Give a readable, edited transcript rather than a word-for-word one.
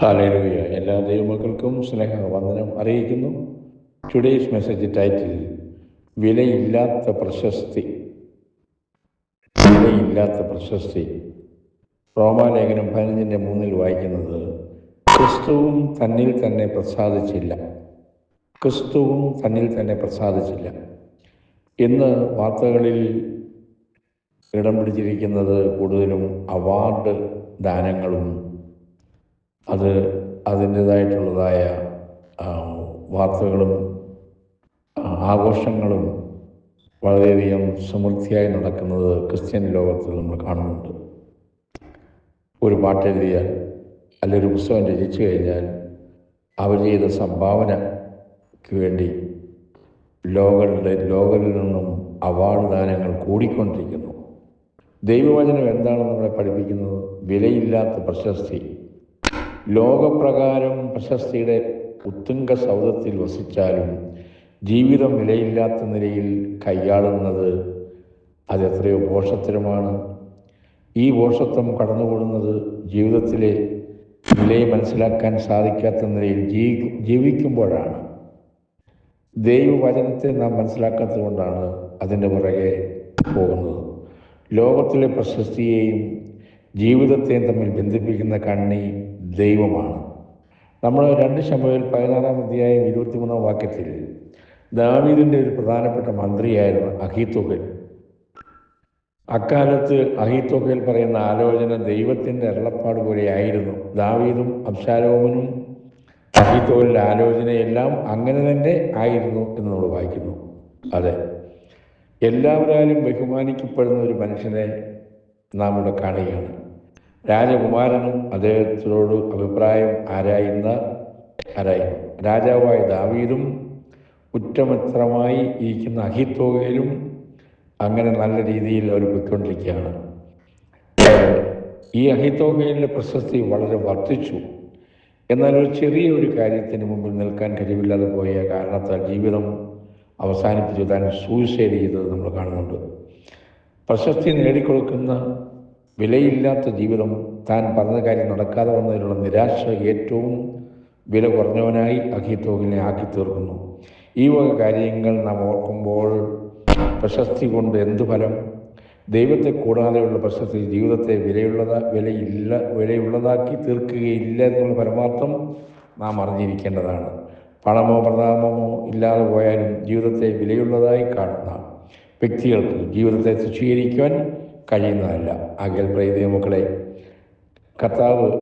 Hallelujah. എല്ലാ ദൈവമക്കൾക്കും സ്നേഹവന്ദനം അറിയിക്കുന്നു. ടുഡേയ്സ് മെസ്സേജ് ടൈറ്റിൽ വിലയില്ലാത്ത പ്രശസ്തി. വിലയില്ലാത്ത പ്രശസ്തി. റോമാലേഖനം 15:3 വായിക്കുന്നത്, ക്രിസ്തുവും തന്നിൽ തന്നെ പ്രസാദിച്ചില്ല. ക്രിസ്തുവും തന്നിൽ തന്നെ പ്രസാദിച്ചില്ല. ഇന്ന് വാർത്തകളിൽ ഇടം പിടിച്ചിരിക്കുന്നത് കൂടുതലും അവാർഡ് ദാനങ്ങളും അതിൻ്റേതായിട്ടുള്ളതായ വാർത്തകളും ആഘോഷങ്ങളും വളരെയധികം സമൃദ്ധിയായി നടക്കുന്നത് ക്രിസ്ത്യൻ ലോകത്തിൽ നമ്മൾ കാണുന്നുണ്ട്. ഒരു പാട്ടെഴുതിയാൽ അല്ലെങ്കിൽ ഒരു പുസ്തകം രചിച്ചു കഴിഞ്ഞാൽ അവർ ചെയ്ത സംഭാവനയ്ക്ക് വേണ്ടി ലോകരിൽ നിന്നും അവാർഡ് ദാനങ്ങൾ കൂടിക്കൊണ്ടിരിക്കുന്നു. ദൈവവചനം എന്താണ് നമ്മളെ പഠിപ്പിക്കുന്നത്? വിലയില്ലാത്ത പ്രശസ്തി. ലോകപ്രകാരം പ്രശസ്തിയുടെ ഉത്തുംഗ സൗധത്തിൽ വസിച്ചാലും ജീവിതം വിലയില്ലാത്ത നിലയിൽ കൈയാളുന്നത് അതെത്രയോ ഭോഷത്തരമാണ്. ഈ ഭോഷത്വം കടന്നുകൂടുന്നത് ജീവിതത്തിലെ വിലയെ മനസ്സിലാക്കാൻ സാധിക്കാത്ത നിലയിൽ ജീവിക്കുമ്പോഴാണ്. ദൈവവചനത്തെ നാം മനസ്സിലാക്കാത്തത് കൊണ്ടാണ് അതിൻ്റെ പുറകെ പോകുന്നത്. ലോകത്തിലെ പ്രശസ്തിയെയും ജീവിതത്തെയും തമ്മിൽ ബന്ധിപ്പിക്കുന്ന കണ്ണി ദൈവമാണ്. നമ്മൾ 2 ശമൂവേൽ 16 23 വാക്യത്തിൽ ദാവീദിൻ്റെ ഒരു പ്രധാനപ്പെട്ട മന്ത്രിയായിരുന്നു അഹീത്തോഫേൽ. അക്കാലത്ത് അഹീത്തോഫേൽ പറയുന്ന ആലോചന ദൈവത്തിൻ്റെ അരുളപ്പാട് പോലെയായിരുന്നു. ദാവീദും അബ്ശാലോമും അഹീത്തോഫേലിൻ്റെ ആലോചനയെല്ലാം അങ്ങനെ തന്നെ ആയിരുന്നു എന്ന് നമ്മൾ വായിക്കുന്നു. അതെ, എല്ലാവരാലും ബഹുമാനിക്കപ്പെടുന്ന ഒരു മനുഷ്യനെ നാം ഇവിടെ കാണുകയാണ്. രാജകുമാരനും അദ്ദേഹത്തോട് അഭിപ്രായം ആരായുന്നു. രാജാവായ ദാവീദും കുറ്റമിത്രമായി ഇരിക്കുന്ന അഹീത്തോഫേലും അങ്ങനെ നല്ല രീതിയിൽ അവർ പോയിക്കൊണ്ടിരിക്കുകയാണ്. ഈ അഹീത്തോഫേലിൻ്റെ പ്രശസ്തി വളരെ വർദ്ധിച്ചു. എന്നാൽ ഒരു ചെറിയൊരു കാര്യത്തിന് മുമ്പിൽ നിൽക്കാൻ കഴിവില്ലാതെ പോയ കാരണത്താൽ ജീവിതം അവസാനിപ്പിച്ചു താൻ സൂയിസൈഡ് ചെയ്തത് നമ്മൾ കാണുന്നുണ്ട്. പ്രശസ്തി നേടിക്കൊടുക്കുന്ന വിലയില്ലാത്ത ജീവിതം, താൻ പറഞ്ഞ കാര്യം നടക്കാതെ വന്നതിലുള്ള നിരാശ ഏറ്റവും വില കുറഞ്ഞവനായി അഹീത്തോഫേലിനെ ആക്കി തീർക്കുന്നു. ഈ വക കാര്യങ്ങൾ നാം ഓർക്കുമ്പോൾ പ്രശസ്തി കൊണ്ട് എന്തു ഫലം? ദൈവത്തെ കൂടാതെയുള്ള പ്രശസ്തി ജീവിതത്തെ വിലയുള്ളതാക്കി തീർക്കുകയില്ല എന്നുള്ള പരമാർത്ഥം നാം അറിഞ്ഞിരിക്കേണ്ടതാണ്. പണമോ പ്രതാപമോ ഇല്ലാതെ പോയാലും ജീവിതത്തെ വിലയുള്ളതായി കാണുന്ന വ്യക്തികൾക്ക് ജീവിതത്തെ തുച്ഛീകരിക്കുവാൻ കഴിയുന്നതല്ല. ആകയാൽ പ്രിയ ദൈവമക്കളെ, കർത്താവ്